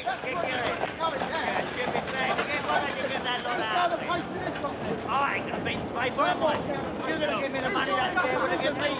Che chiede? Che mi prego, che guarda che bello là. Oh, ain't gonna be my boy. You're gonna give me the money that you're gonna give me.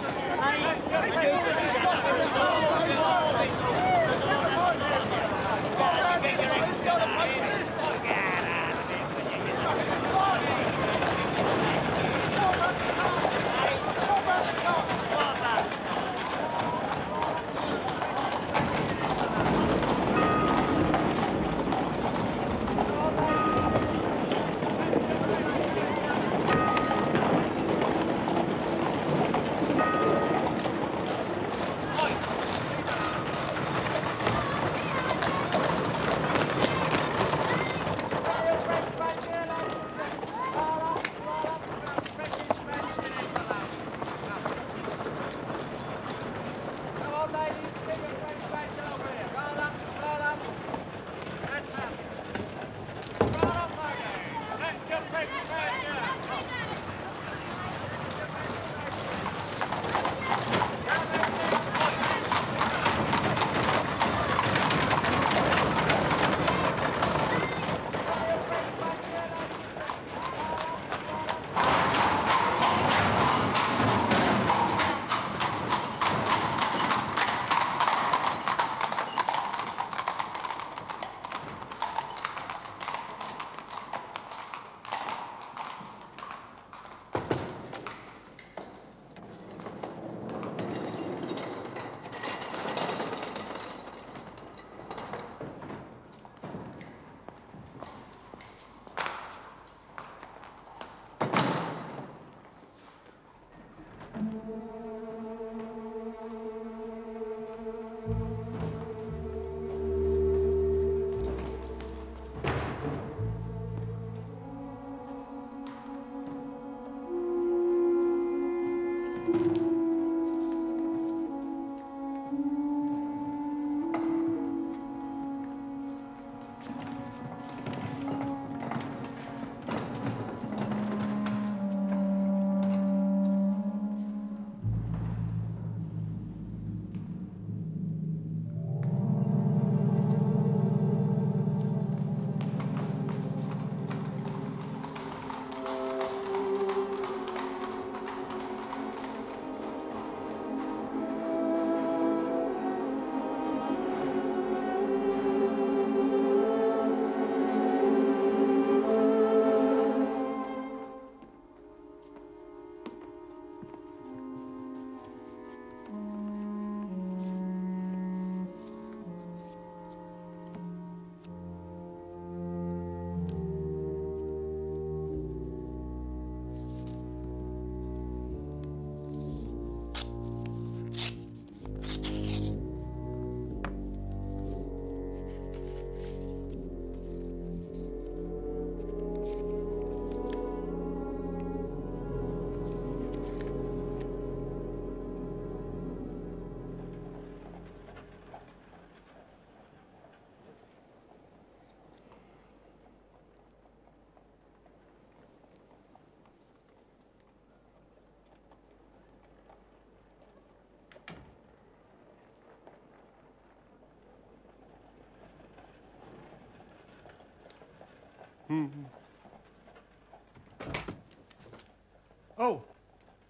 Oh,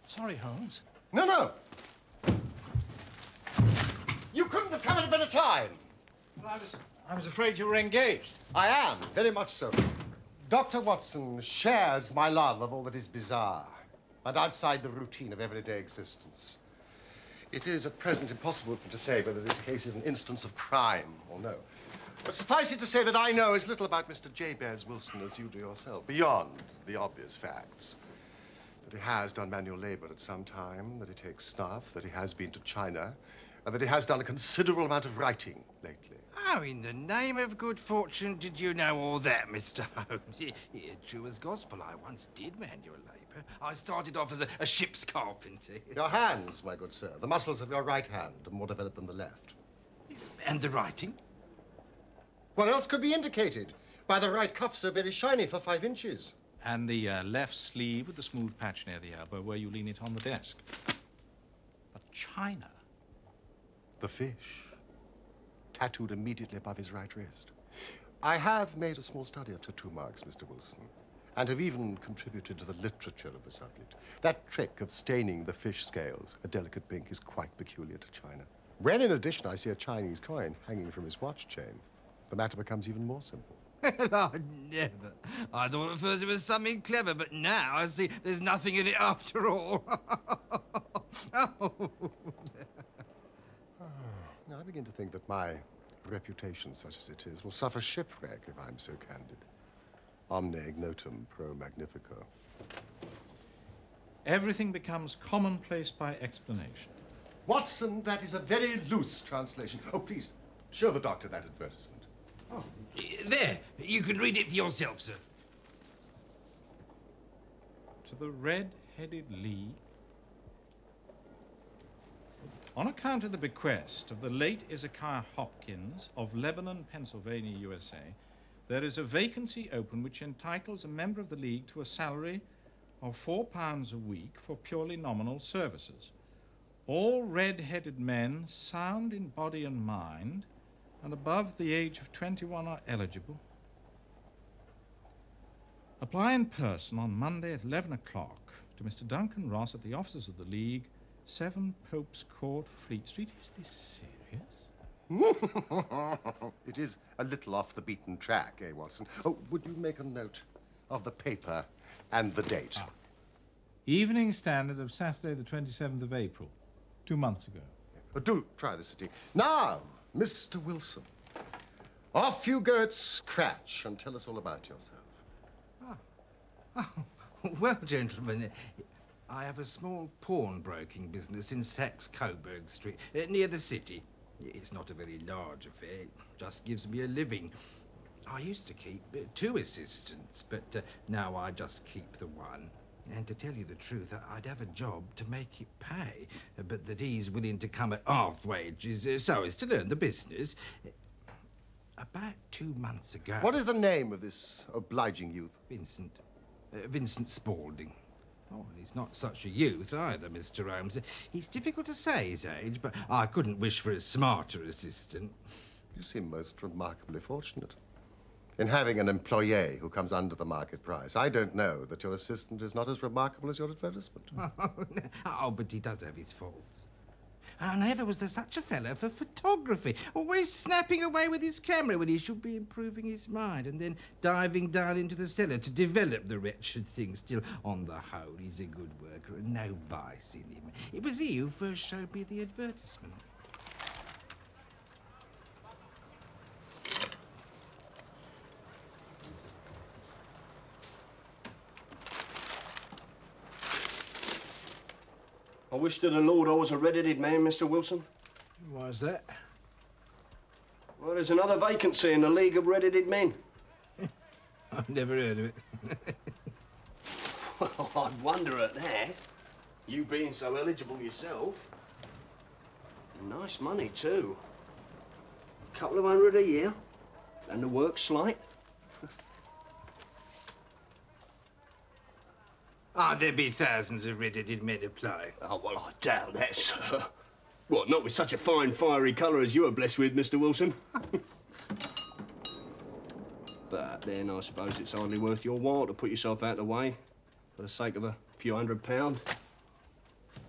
sorry, Holmes. No, no. You couldn't have come at a better time. Well, I was afraid you were engaged. I am, very much so. Dr. Watson shares my love of all that is bizarre and outside the routine of everyday existence. It is at present impossible for me to say whether this case is an instance of crime or no. But suffice it to say that I know as little about Mr. Jabez Wilson as you do yourself, beyond the obvious facts. That he has done manual labor at some time, that he takes snuff, that he has been to China, and that he has done a considerable amount of writing lately. How in the name of good fortune did you know all that, Mr. Holmes? True as gospel, I once did manual labor. I started off as a ship's carpenter. Your hands, my good sir. The muscles of your right hand are more developed than the left. And the writing? What else could be indicated by the right cuff so very shiny for 5 inches? And the left sleeve with the smooth patch near the elbow where you lean it on the desk. But China? The fish. tattooed immediately above his right wrist. I have made a small study of tattoo marks, Mr. Wilson, and have even contributed to the literature of the subject. That trick of staining the fish scales a delicate pink is quite peculiar to China. When, in addition, I see a Chinese coin hanging from his watch chain, the matter becomes even more simple. Oh, never. I thought at first it was something clever, but now I see there's nothing in it after all. Oh. Now, I begin to think that my reputation, such as it is, will suffer shipwreck if I'm so candid. Omne ignotum pro magnifico. Everything becomes commonplace by explanation. Watson, that is a very loose translation. Oh, please, show the doctor that advertisement. Oh, there. You can read it for yourself, sir. To the Red-Headed League. On account of the bequest of the late Ezekiah Hopkins of Lebanon, Pennsylvania, USA, there is a vacancy open which entitles a member of the League to a salary of £4 a week for purely nominal services. All red-headed men, sound in body and mind, and above the age of 21 are eligible. Apply in person on Monday at 11 o'clock to Mr. Duncan Ross at the offices of the League, 7 Pope's Court, Fleet Street. Is this serious? It is a little off the beaten track, eh, Watson? Oh, would you make a note of the paper and the date? Evening Standard of Saturday, the 27th of April, 2 months ago. Do try the city. Now, Mr. Wilson, off you go at scratch and tell us all about yourself. Oh, well, gentlemen, I have a small pawnbroking business in Saxe-Coburg Street, near the city. It's not a very large affair. It just gives me a living. I used to keep 2 assistants, but now I just keep the one. And to tell you the truth, I'd have a job to make it pay, but that he's willing to come at half wages so as to learn the business. About 2 months ago... What is the name of this obliging youth? Vincent. Vincent Spaulding. Oh, he's not such a youth either, Mr. Holmes. He's difficult to say his age, but I couldn't wish for a smarter assistant. You seem most remarkably fortunate in having an employee who comes under the market price. I don't know that your assistant is not as remarkable as your advertisement. Oh, but he does have his faults. And never was there such a fellow for photography, always snapping away with his camera when he should be improving his mind, and then diving down into the cellar to develop the wretched thing. Still, on the whole, he's a good worker and no vice in him. It was he who first showed me the advertisement. I wish to the Lord I was a red-headed man, Mr. Wilson. Why's that? Well, there's another vacancy in the League of Red-Headed Men. I've never heard of it. Well, I'd wonder at that. You being so eligible yourself. Nice money, too. A couple of $100 a year. And the work's slight. Ah, there'd be thousands of red-headed men apply. Oh, well, I doubt that, sir. What, not with such a fine, fiery colour as you are blessed with, Mr. Wilson? But then I suppose it's hardly worth your while to put yourself out of the way for the sake of a few £100.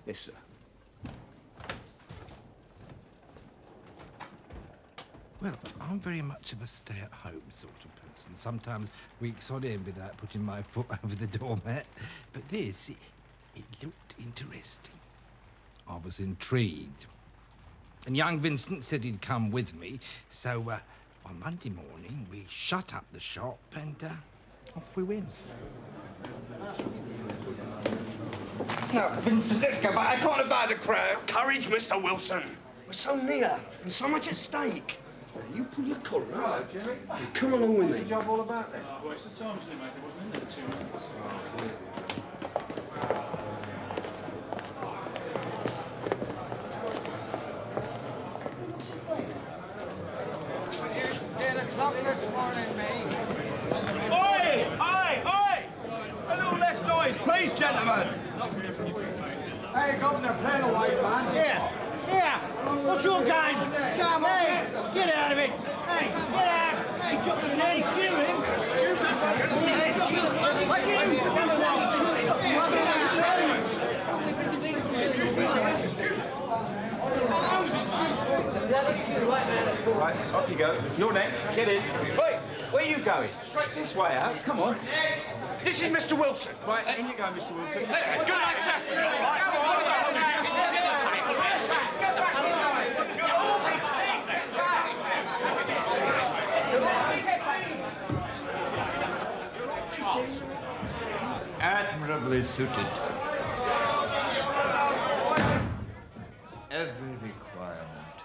Yes, sir. Well, I'm very much of a stay-at-home sort of person. Sometimes weeks on end without putting my foot over the doormat. But this, it looked interesting. I was intrigued. And young Vincent said he'd come with me. So, on Monday morning, we shut up the shop and off we went. Now, Vincent, let's go back. I can't abide a crowd. Courage, Mr. Wilson. We're so near and so much at stake. Now, you pull your collar up. Hello, Jimmy. And come along with me. What's the job all about then? Well, it's the Times New, mate. It wasn't in there 2 months. It's 10 o'clock this morning, mate. Oi! Oi! Oi! A little less noise, please, gentlemen. Hey, Governor, play the white man. Here! Here! What's your game? Come on, Hey, get out of Hey, get out! Hey, drop the name, cue him! Excuse us, Right, off you go. You're next. Get in. Wait, where are you going? Straight this way out. Come on. This is Mr. Wilson. Right, in you go, Mr. Wilson. Good night, sir. Admirably suited. Every requirement.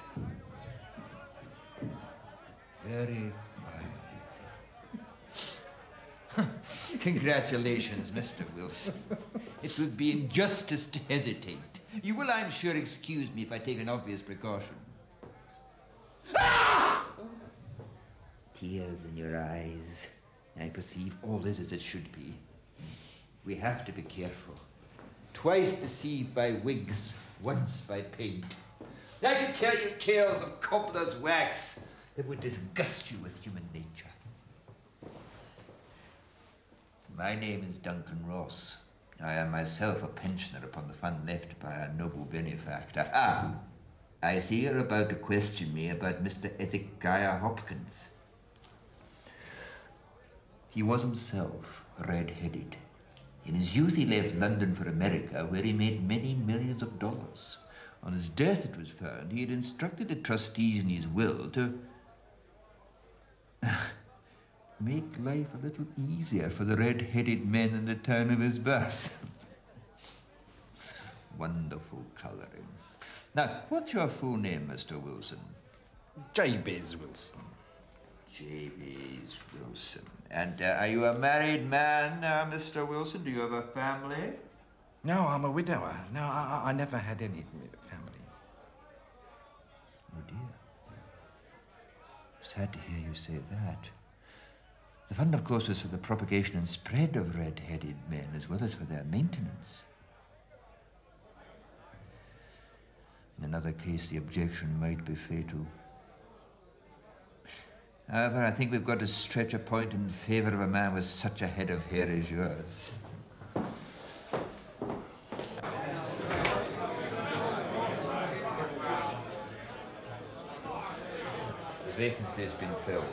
Very fine. Congratulations, Mr. Wilson. It would be injustice to hesitate. You will, I'm sure, excuse me if I take an obvious precaution. Tears in your eyes. I perceive all is as it should be. We have to be careful. Twice deceived by wigs, once by paint. I could tell you tales of cobbler's wax that would disgust you with human nature. My name is Duncan Ross. I am myself a pensioner upon the fund left by a noble benefactor. Ah, I see you're about to question me about Mr. Hezekiah Hopkins. He was himself red-headed. In his youth, he left London for America, where he made many millions of dollars. On his death, it was found, he had instructed the trustees in his will to make life a little easier for the red-headed men in the town of his birth. Wonderful colouring. Now, what's your full name, Mr. Wilson? Jabez Wilson. Jabez Wilson. And are you a married man, Mr. Wilson? Do you have a family? No, I'm a widower. No, I never had any family. Oh, dear. Sad to hear you say that. The fund, of course, was for the propagation and spread of red-headed men, as well as for their maintenance. In another case, the objection might be fatal. However, I think we've got to stretch a point in favor of a man with such a head of hair as yours. The vacancy has been filled.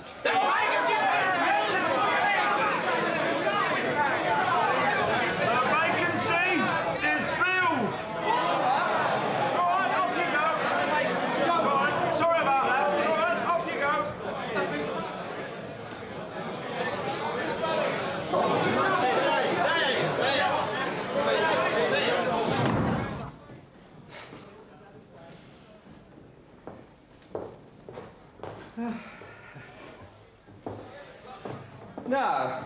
Now,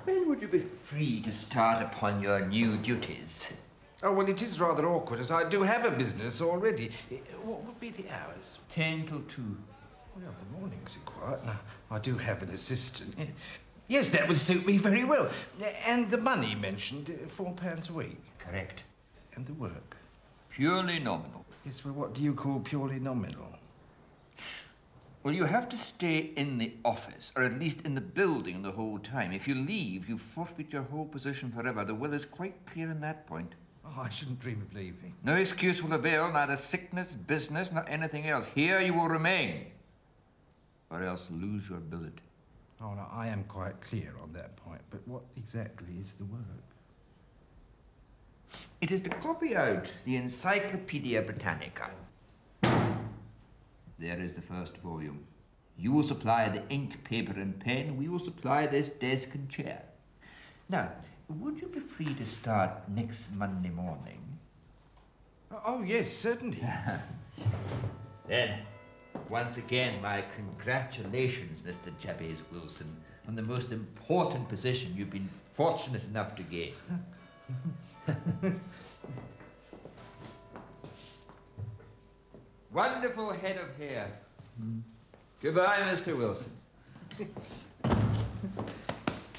when would you be free to start upon your new duties? Oh, well, it is rather awkward, as I do have a business already. What would be the hours? 10 till 2. Well, the mornings are quiet. Now, I do have an assistant. Yes, that would suit me very well. And the money mentioned, £4 a week. Correct. And the work? Purely nominal. Yes, well, what do you call purely nominal? Well, you have to stay in the office, or at least in the building the whole time. If you leave, you forfeit your whole position forever. The will is quite clear on that point. Oh, I shouldn't dream of leaving. No excuse will avail, neither sickness, business, nor anything else. Here you will remain, or else lose your billet. Oh, no, I am quite clear on that point, but what exactly is the work? It is to copy out the Encyclopedia Britannica. There is the first volume. You will supply the ink, paper, and pen. We will supply this desk and chair. Now, would you be free to start next Monday morning? Oh, yes, certainly. Then, once again, my congratulations, Mr. Jabez Wilson, on the most important position you've been fortunate enough to gain. Wonderful head of hair. Goodbye, Mr. Wilson.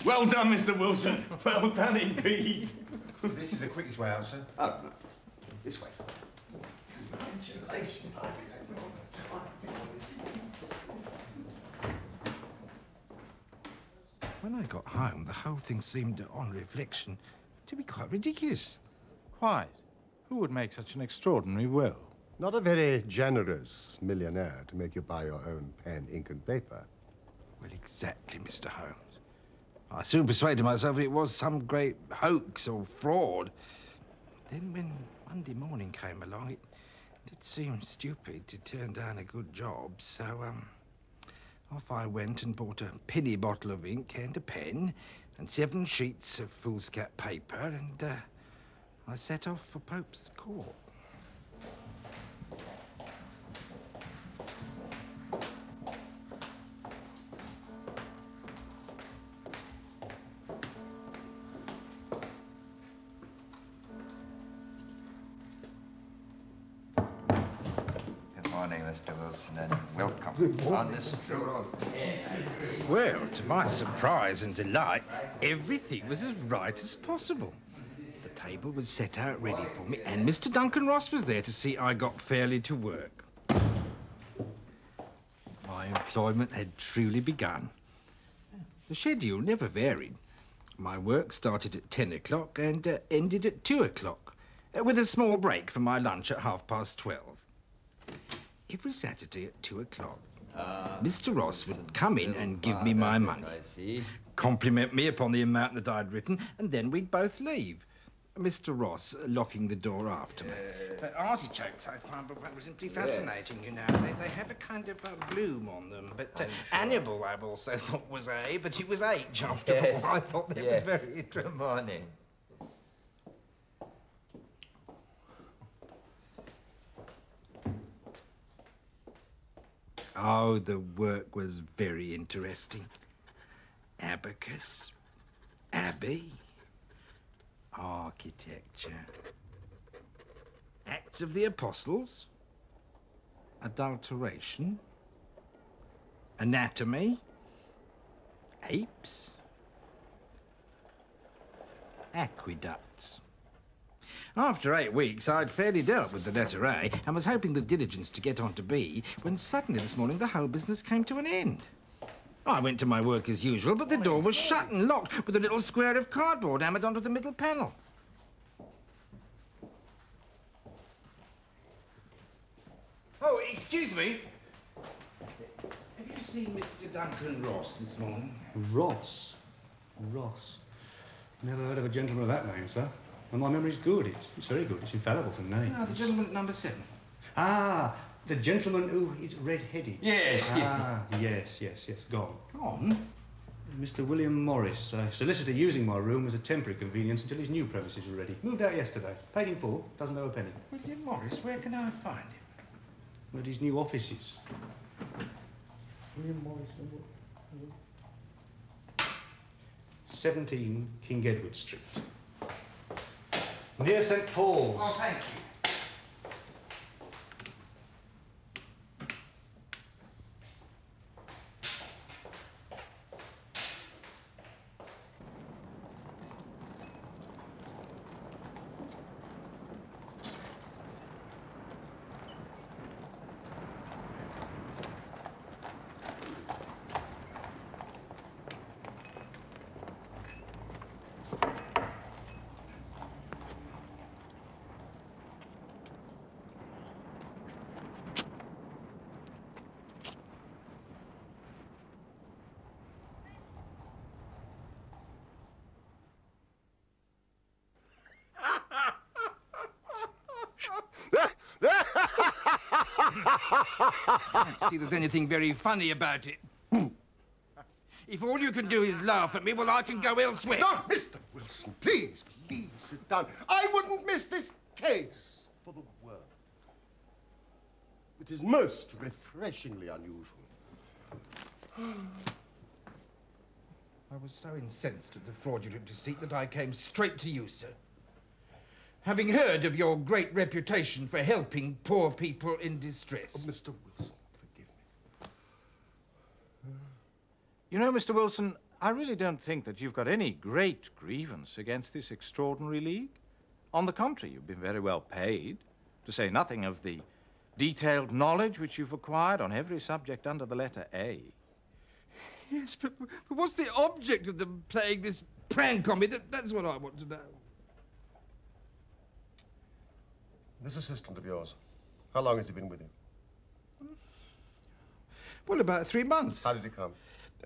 Well done, Mr. Wilson. Well done indeed. This is the quickest way out, sir. Oh, this way. Congratulations. When I got home, the whole thing seemed, on reflection, to be quite ridiculous. Quite. Who would make such an extraordinary will? Not a very generous millionaire to make you buy your own pen, ink, and paper. Well, exactly, Mr. Holmes. I soon persuaded myself it was some great hoax or fraud. Then when Monday morning came along, it did seem stupid to turn down a good job, so, off I went and bought a penny bottle of ink and a pen and 7 sheets of foolscap paper, and I set off for Pope's Court. Mr. Wilson, and welcome on this floor of air. Well, to my surprise and delight, everything was as right as possible. The table was set out ready for me, and Mr. Duncan Ross was there to see I got fairly to work. My employment had truly begun. The schedule never varied. My work started at 10 o'clock and ended at 2 o'clock, with a small break for my lunch at 12:30. Every Saturday at 2 o'clock, Mr. Ross would come in and give me my money, compliment me upon the amount that I'd written, and then we'd both leave. Mr. Ross locking the door after me. Artichokes I find simply fascinating, you know. They have a kind of bloom on them. But Hannibal I've also thought was A, but it was H after all. I thought that was very interesting. Good morning. Oh, the work was very interesting. Abacus, abbey, architecture, Acts of the Apostles, adulteration, anatomy, apes, aqueducts. After 8 weeks, I'd fairly dealt with the letter A and was hoping with diligence to get on to B, when suddenly this morning the whole business came to an end. I went to my work as usual, but the door was shut and locked with a little square of cardboard hammered onto the middle panel. Oh, excuse me. Have you seen Mr. Duncan Ross this morning? Ross? Ross? Never heard of a gentleman of that name, sir. And my memory's good. It's very good. It's infallible for names. Ah, the gentleman at number 7. Ah, the gentleman who is red-headed. Yes, yes. Gone. Gone? Mr. William Morris, a solicitor using my room as a temporary convenience until his new premises were ready. Moved out yesterday. Paid in full. Doesn't owe a penny. William Morris? Where can I find him? At his new offices. William Morris. 17 King Edward Street. Near St. Paul's. Oh, thank you. I don't see there's anything very funny about it. If all you can do is laugh at me, well, I can go elsewhere. No, Mr. Wilson, please sit down. I wouldn't miss this case for the world. It is most refreshingly unusual. I was so incensed at the fraudulent deceit that I came straight to you, sir. Having heard of your great reputation for helping poor people in distress. Oh, Mr. Wilson, forgive me. You know, Mr. Wilson, I really don't think that you've got any great grievance against this extraordinary league. On the contrary, you've been very well paid, to say nothing of the detailed knowledge which you've acquired on every subject under the letter A. Yes, but what's the object of them playing this prank on me? That's what I want to know. This assistant of yours, how long has he been with you? Well, about 3 months. How did he come?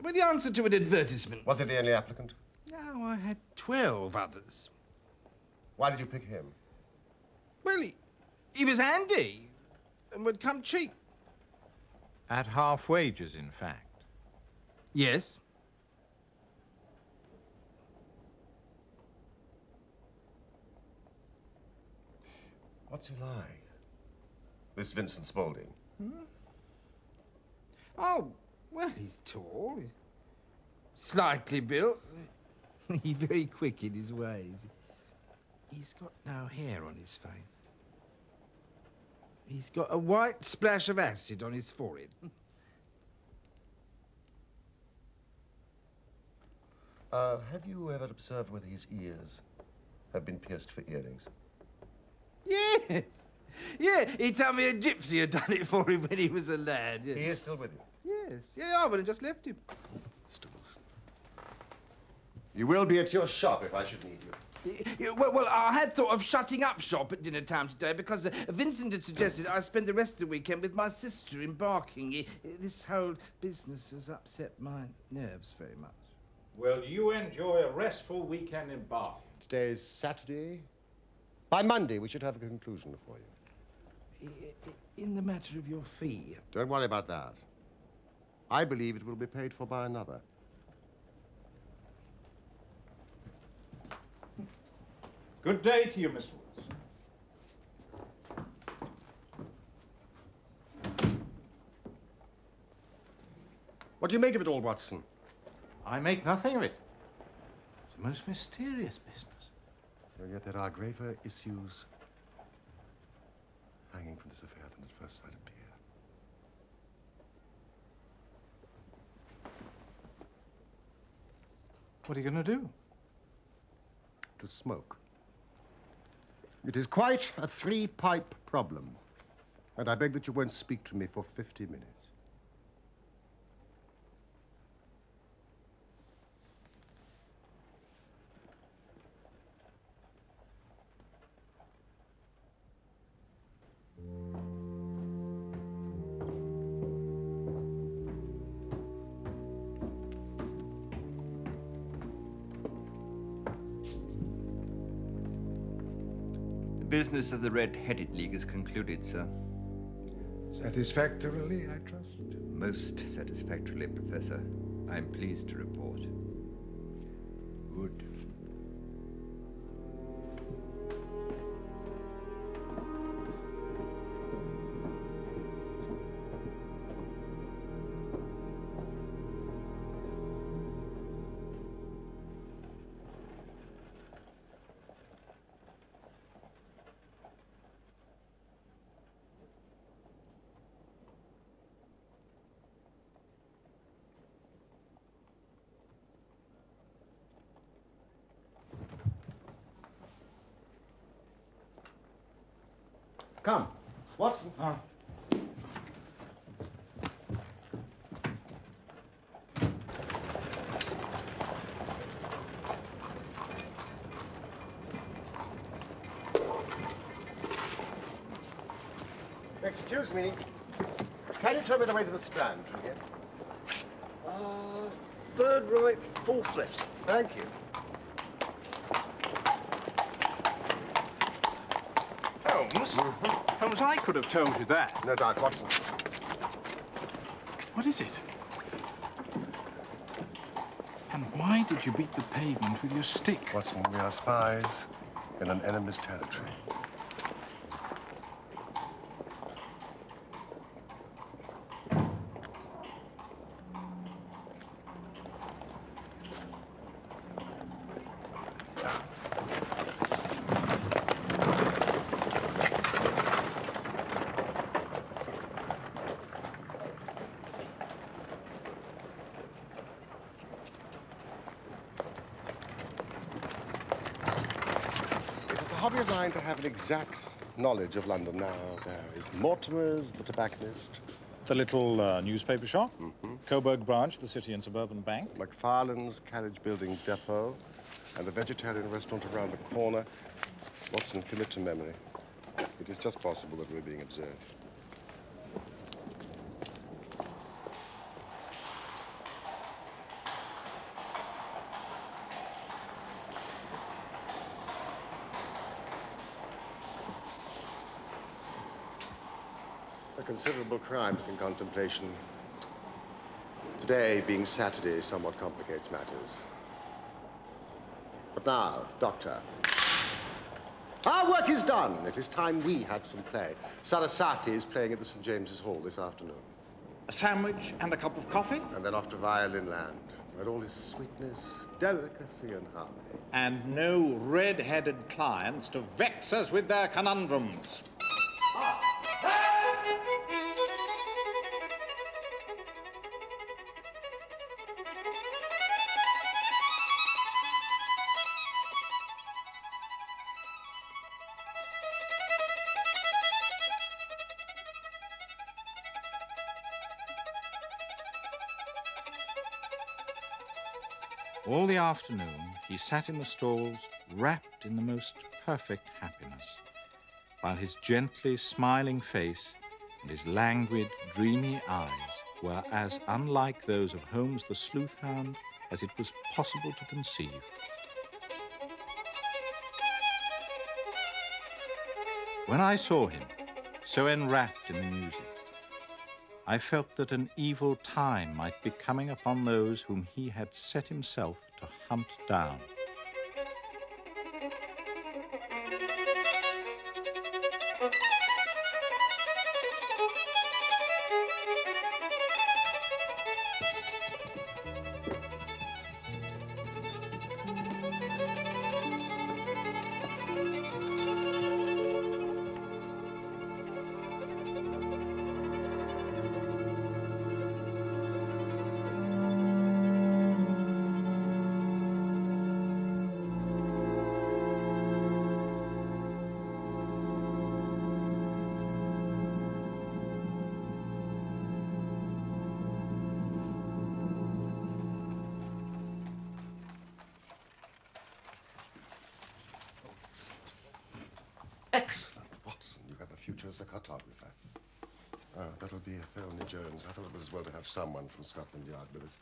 Well, he answered to an advertisement. Was he the only applicant? No, I had 12 others. Why did you pick him? Well, he was handy and would come cheap. At half wages, in fact. Yes. What's he like? This Vincent Spaulding? Oh, well, he's tall, slightly built. He's very quick in his ways. He's got no hair on his face. He's got a white splash of acid on his forehead. Have you ever observed whether his ears have been pierced for earrings? Yes. Yeah, he told me a gypsy had done it for him when he was a lad. Yeah. He is still with you? Yes. Yeah, I would have just left him. Mr. Wilson. You will be at your shop if I should need you. Well, I had thought of shutting up shop at dinner time today because Vincent had suggested I spend the rest of the weekend with my sister in Barking. This whole business has upset my nerves very much. Well, you enjoy a restful weekend in Bath. Today is Saturday. By Monday, we should have a conclusion for you. In the matter of your fee. Don't worry about that. I believe it will be paid for by another. Good day to you, Mr. Wilson. What do you make of it all, Watson? I make nothing of it. It's a most mysterious business. And yet there are graver issues hanging from this affair than at first sight appear. What are you going to do? To smoke. It is quite a three-pipe problem, and I beg that you won't speak to me for 50 minutes. The business of the Red-Headed League is concluded, sir. Satisfactorily, I trust? Most satisfactorily, Professor. I'm pleased to report. Good. Come, Watson. Excuse me. Can you tell me the way to the Strand from here? Third right, fourth left. Thank you. Holmes? Holmes, I could have told you that. No doubt, Watson. What is it? And why did you beat the pavement with your stick? Watson, we are spies in an enemy's territory. Hobby of mine to have an exact knowledge of London now. There is Mortimer's, the tobacconist, The little newspaper shop, Coburg branch, the City and Suburban Bank. McFarlane's carriage building depot, and the vegetarian restaurant around the corner. Watson, commit to memory. It is just possible that we're being observed. A considerable crime is in contemplation. Today, being Saturday, somewhat complicates matters. But now, Doctor, our work is done. It is time we had some play. Sarasate is playing at the St. James's Hall this afternoon. A sandwich and a cup of coffee? And then off to Violin Land, where all is sweetness, delicacy, and harmony. And no red-headed clients to vex us with their conundrums. All the afternoon, he sat in the stalls, wrapped in the most perfect happiness, while his gently smiling face and his languid, dreamy eyes were as unlike those of Holmes the sleuth hound as it was possible to conceive. When I saw him, so enwrapped in the music, I felt that an evil time might be coming upon those whom he had set himself to hunt down. Excellent, Watson. You have a future as a cartographer. That'll be Athelney Jones. I thought it was as well to have someone from Scotland Yard with us.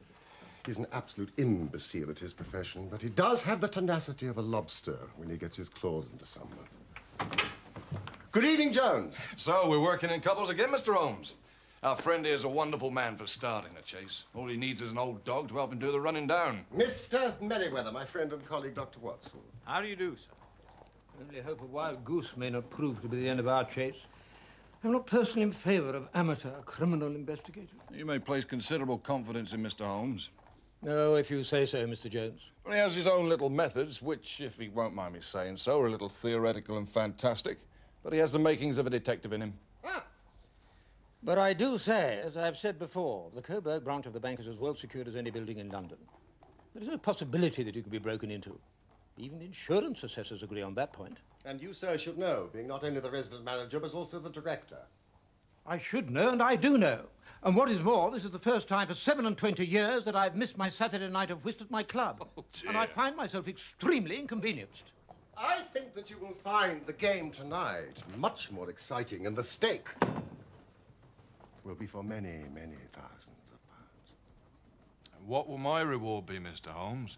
He's an absolute imbecile at his profession, but he does have the tenacity of a lobster when he gets his claws into someone. Good evening, Jones. So, we're working in couples again, Mr. Holmes. Our friend here is a wonderful man for starting a chase. All he needs is an old dog to help him do the running down. Mr. Merriweather, my friend and colleague, Dr. Watson. How do you do, sir? I only hope a wild goose may not prove to be the end of our chase. I'm not personally in favor of amateur criminal investigators. You may place considerable confidence in Mr. Holmes. No, if you say so, Mr. Jones. Well, he has his own little methods, which, if he won't mind me saying so, are a little theoretical and fantastic. But he has the makings of a detective in him. But I do say, as I've said before, the Coburg branch of the bank is as well secured as any building in London. There's no possibility that you could be broken into. Even the insurance assessors agree on that point. And you, sir, should know, being not only the resident manager, but also the director. I should know, and I do know. And what is more, this is the first time for 27 years that I've missed my Saturday night of whist at my club. Oh, dear. And I find myself extremely inconvenienced. I think that you will find the game tonight much more exciting, and the stake will be for many, many thousands of pounds. And what will my reward be, Mr. Holmes?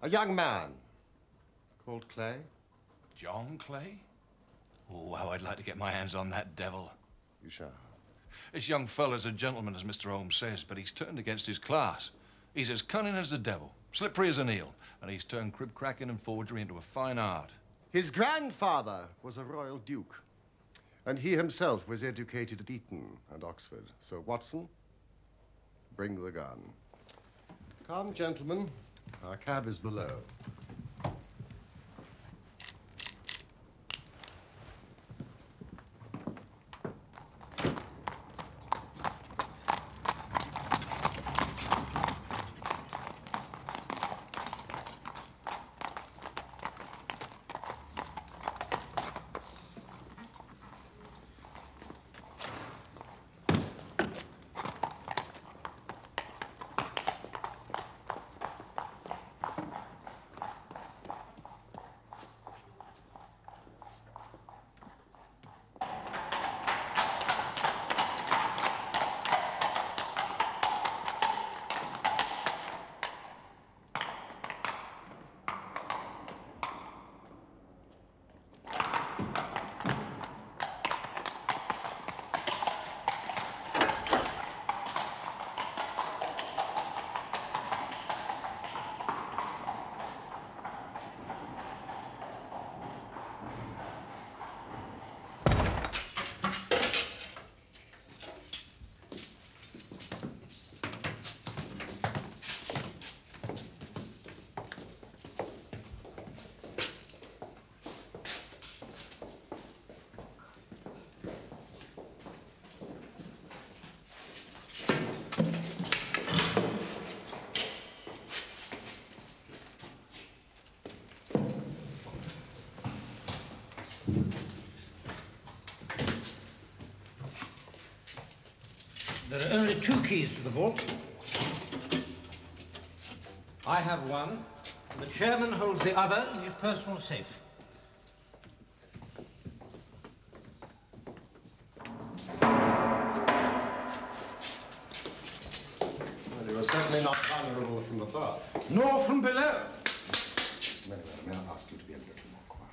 A young man called Clay. John Clay? Oh, how I'd like to get my hands on that devil. You shall. This young fella's a gentleman, as Mr. Holmes says, but he's turned against his class. He's as cunning as the devil, slippery as an eel, and he's turned crib-cracking and forgery into a fine art. His grandfather was a royal duke, and he himself was educated at Eton and Oxford. So, Watson, bring the gun. Come, gentlemen. Our cab is below. keys to the vault. I have one. The chairman holds the other in his personal safe. Well, you are certainly not vulnerable from above. Nor from below. Mr. Merriweather, may I ask you to be a little more quiet?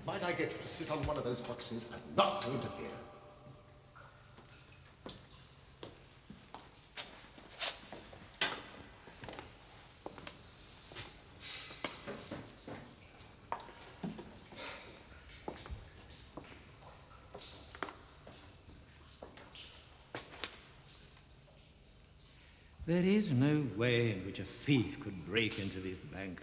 Might I get you to sit on one of those boxes and not to interfere? There is no way in which a thief could break into this bank.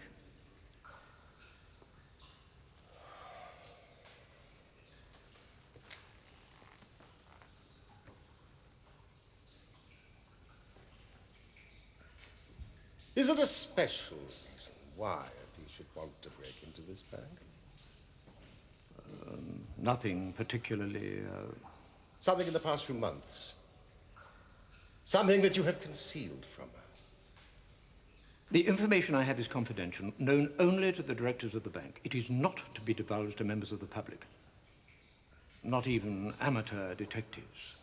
Is it a special reason why a thief should want to break into this bank? Nothing particularly... Something in the past few months? Something that you have concealed from us? The information I have is confidential, known only to the directors of the bank. It is not to be divulged to members of the public. Not even amateur detectives.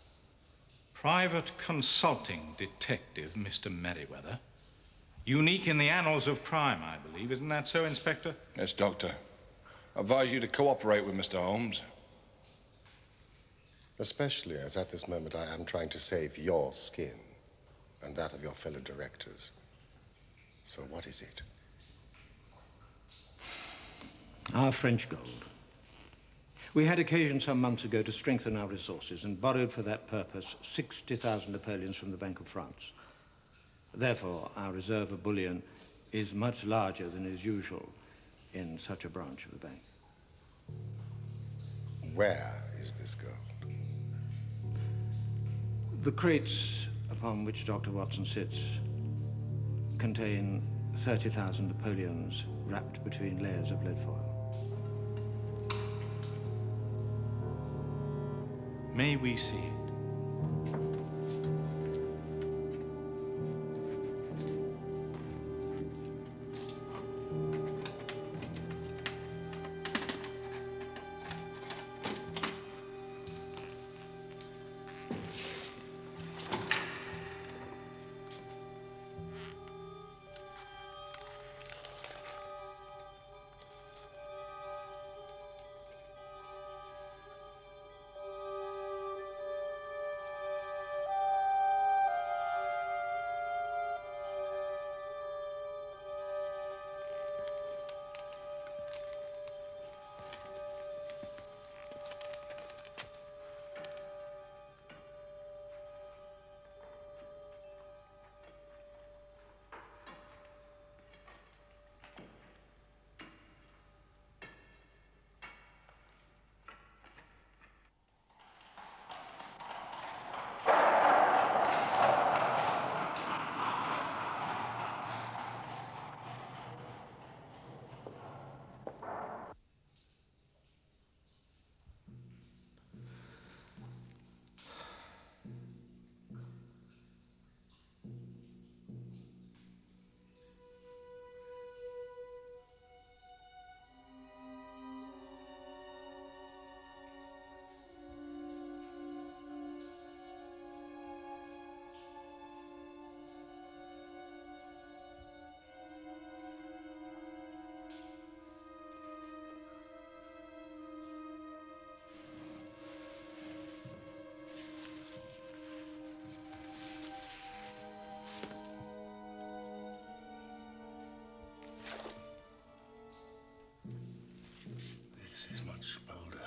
Private consulting detective, Mr. Merriweather. Unique in the annals of crime, I believe. Isn't that so, Inspector? Yes, Doctor. I advise you to cooperate with Mr. Holmes. Especially as at this moment I am trying to save your skin and that of your fellow directors. So what is it? Our French gold. We had occasion some months ago to strengthen our resources and borrowed for that purpose 60,000 napoleons from the Bank of France. Therefore, our reserve of bullion is much larger than is usual in such a branch of the bank. Where is this gold? The crates upon which Dr. Watson sits contain 30,000 napoleons wrapped between layers of lead foil. May we see it? This is much bolder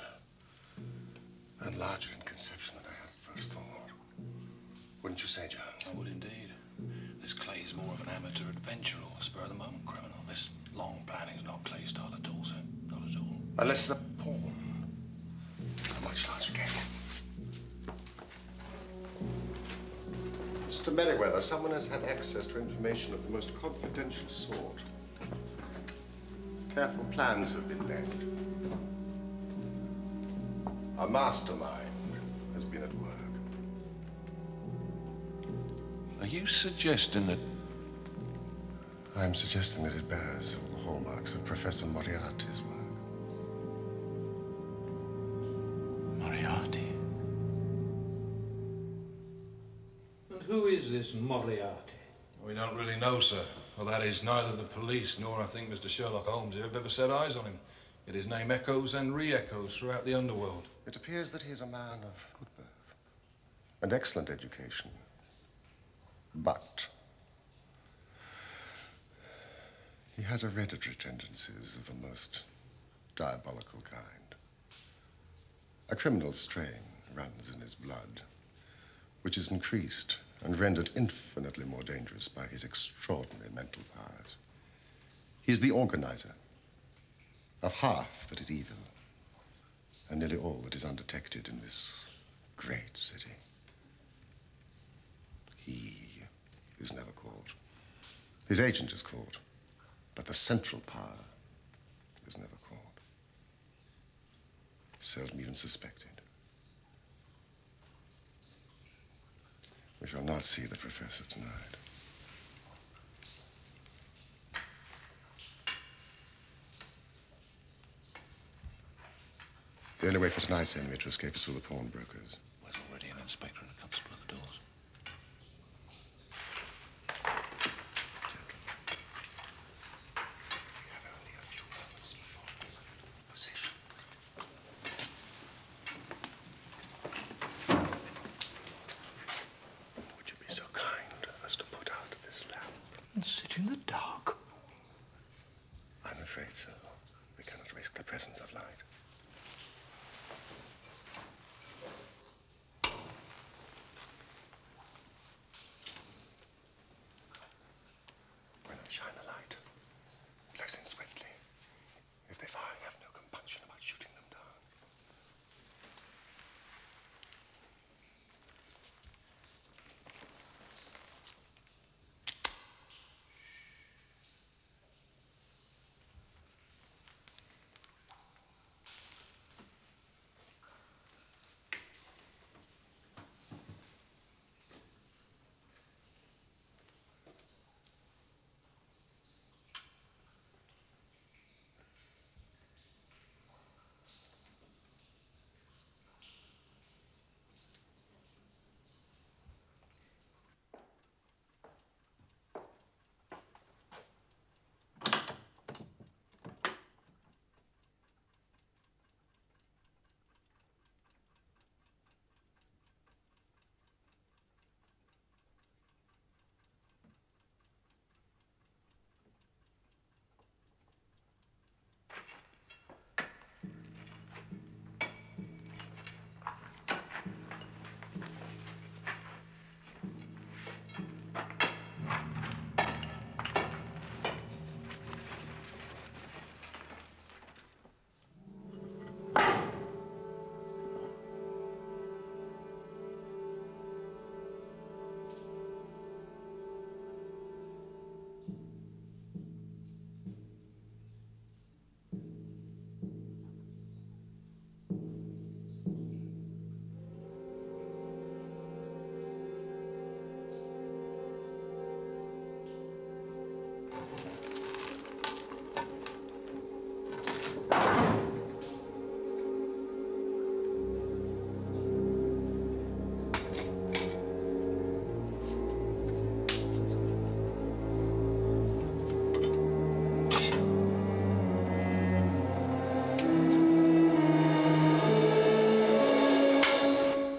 and larger in conception than I had at first thought. Wouldn't you say, John? I would indeed. This Clay is more of an amateur adventurer or spur-of-the-moment criminal. This long planning's not Clay's style at all, sir. Unless it's a pawn. A much larger game. Mr. Merriweather, someone has had access to information of the most confidential sort. Careful plans have been laid. A mastermind has been at work. Are you suggesting that... I'm suggesting that it bears all the hallmarks of Professor Moriarty's work. Moriarty? And who is this Moriarty? We don't really know, sir. Well, that is, neither the police nor, I think, Mr. Sherlock Holmes here have ever set eyes on him. Yet his name echoes and re-echoes throughout the underworld. It appears that he is a man of good birth and excellent education. But he has hereditary tendencies of the most diabolical kind. A criminal strain runs in his blood, which is increased and rendered infinitely more dangerous by his extraordinary mental powers. He is the organizer of half that is evil and nearly all that is undetected in this great city. He is never caught. His agent is caught, but the central power is never caught. Seldom even suspected. We shall not see the professor tonight. The only way for tonight's enemy to escape is through the pawnbrokers. There's already an inspector and a constable at the doors. We have only a few moments before this position. Would you be so kind as to put out this lamp? And sit in the dark? I'm afraid so. We cannot risk the presence of light. When I shine a light, close in swiftly. If they fire, I have no compunction about shooting them down.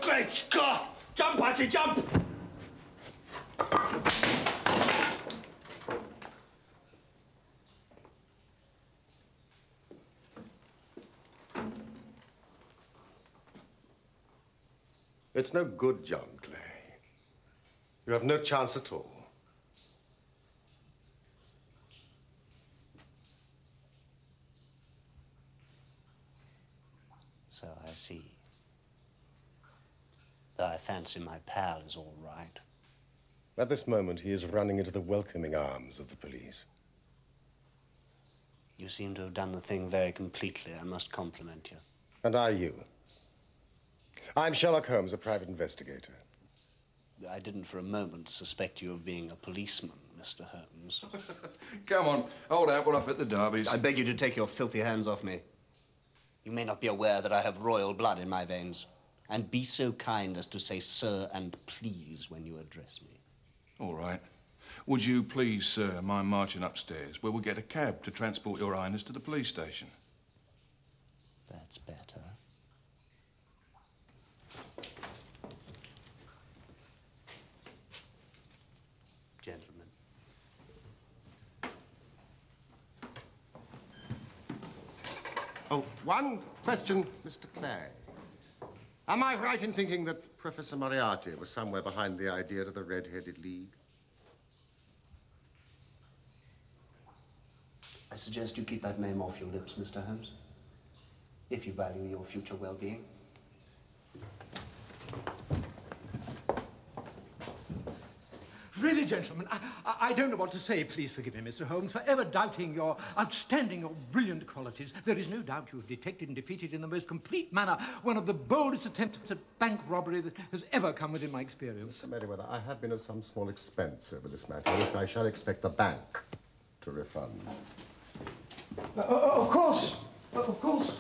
Great Scott! Jump, Archie, jump! It's no good, John Clay. You have no chance at all. So I see. Though I fancy my pal is all right. At this moment, he is running into the welcoming arms of the police. You seem to have done the thing very completely. I must compliment you. And I you. I'm Sherlock Holmes, a private investigator. I didn't for a moment suspect you of being a policeman, Mr. Holmes. Come on, hold out. We're off at the Derbies. I beg you to take your filthy hands off me. You may not be aware that I have royal blood in my veins. And be so kind as to say sir and please when you address me. All right. Would you please, sir, mind marching upstairs, where we'll get a cab to transport your Highness to the police station? That's better. Gentlemen. Oh, one question, Mr. Clay. Am I right in thinking that Professor Moriarty was somewhere behind the idea of the Red-Headed League? I suggest you keep that name off your lips, Mr. Holmes, if you value your future well-being. Really, gentlemen, I don't know what to say. Please forgive me, Mr. Holmes, for ever doubting your outstanding, your brilliant qualities. There is no doubt you have detected and defeated in the most complete manner one of the boldest attempts at bank robbery that has ever come within my experience. Mr. Merriweather, I have been at some small expense over this matter, which I shall expect the bank to refund. Of course. Of course.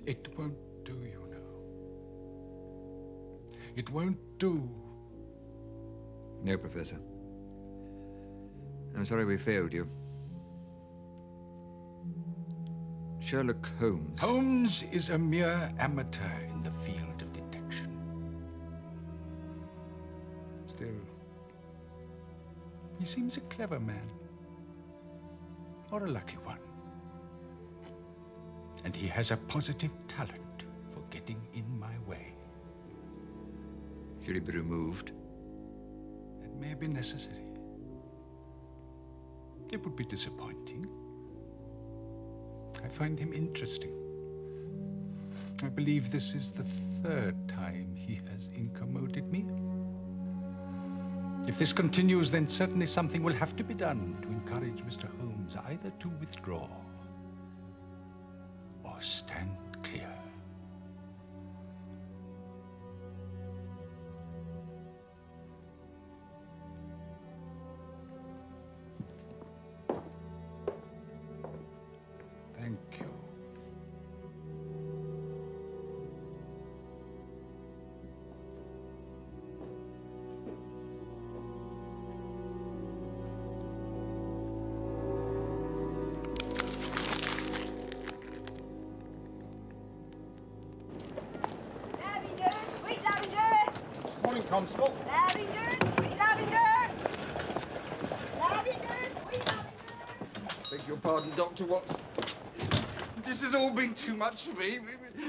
It won't do, you know. It won't do. No, Professor. I'm sorry we failed you. Sherlock Holmes. Holmes is a mere amateur in the field of detection. Still, he seems a clever man. Or a lucky one. And he has a positive talent for getting in my way. Should he be removed? It may be necessary. It would be disappointing. I find him interesting. I believe this is the third time he has incommoded me. If this continues, then certainly something will have to be done to encourage Mr. Holmes either to withdraw or stand clear. Thank you. Morning, Constable. Beg your pardon, Dr. Watson. This has all been too much for me.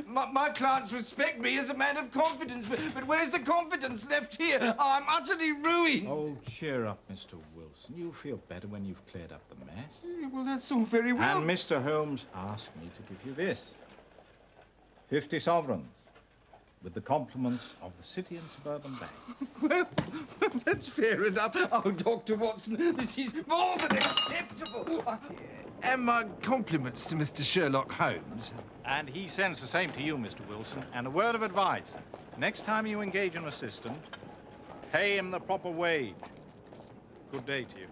My clients respect me as a man of confidence, but where's the confidence left here? I'm utterly ruined. Oh, cheer up, Mr. Wilson. You'll feel better when you've cleared up the mess. Well, that's all very well. And Mr. Holmes asked me to give you this. 50 sovereigns, with the compliments of the City and Suburban Bank. Well, that's fair enough. Oh, Dr. Watson, this is more than acceptable. And my compliments to Mr. Sherlock Holmes. And he sends the same to you, Mr. Wilson. And a word of advice. Next time you engage an assistant, pay him the proper wage. Good day to you.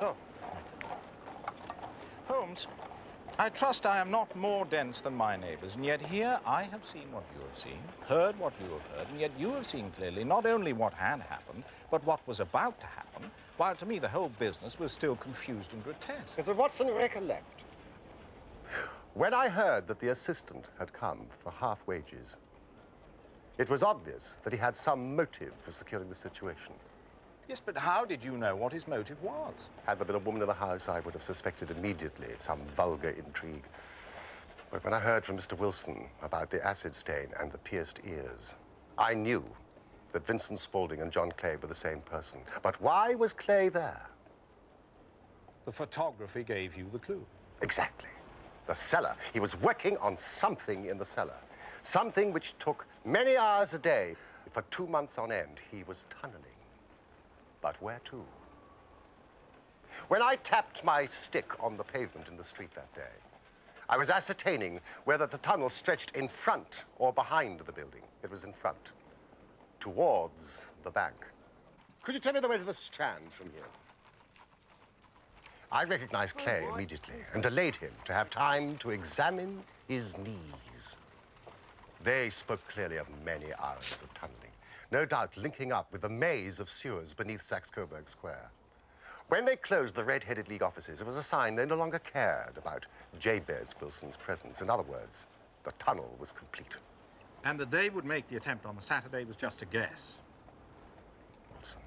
Oh. Holmes, I trust I am not more dense than my neighbours, and yet here I have seen what you have seen, heard what you have heard, and yet you have seen clearly not only what had happened, but what was about to happen, while to me the whole business was still confused and grotesque. Mr. Watson, recollect. When I heard that the assistant had come for half wages, it was obvious that he had some motive for securing the situation. Yes, but how did you know what his motive was? Had there been a woman in the house, I would have suspected immediately some vulgar intrigue. But when I heard from Mr. Wilson about the acid stain and the pierced ears, I knew that Vincent Spaulding and John Clay were the same person. But why was Clay there? The photography gave you the clue. Exactly. The cellar. He was working on something in the cellar. Something which took many hours a day. For 2 months on end, he was tunneling. But where to? When I tapped my stick on the pavement in the street that day, I was ascertaining whether the tunnel stretched in front or behind the building. It was in front, towards the bank. Could you tell me the way to the Strand from here? I recognized Clay immediately and delayed him to have time to examine his knees. They spoke clearly of many hours of tunneling, no doubt linking up with the maze of sewers beneath Saxe-Coburg Square. When they closed the Red-Headed League offices, it was a sign they no longer cared about Jabez Wilson's presence. In other words, the tunnel was complete. And that they would make the attempt on the Saturday was just a guess. Wilson,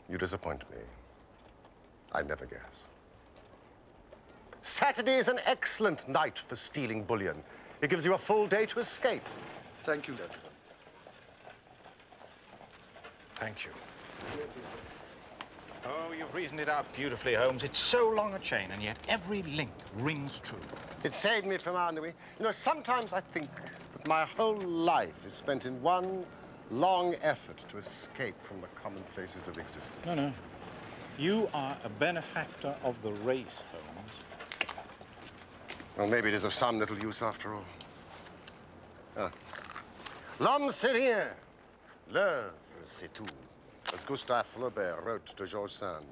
you disappoint me. I never guess. Saturday is an excellent night for stealing bullion. It gives you a full day to escape. Thank you, gentlemen. Thank you. Oh, you've reasoned it out beautifully, Holmes. It's so long a chain, and yet every link rings true. It saved me from ennui. You know, sometimes I think that my whole life is spent in one long effort to escape from the commonplaces of existence. No. You are a benefactor of the race, Holmes. Well, maybe it is of some little use after all. Ah. L'homme c'est rien. L'œuvre c'est tout. As Gustave Flaubert wrote to George Sand.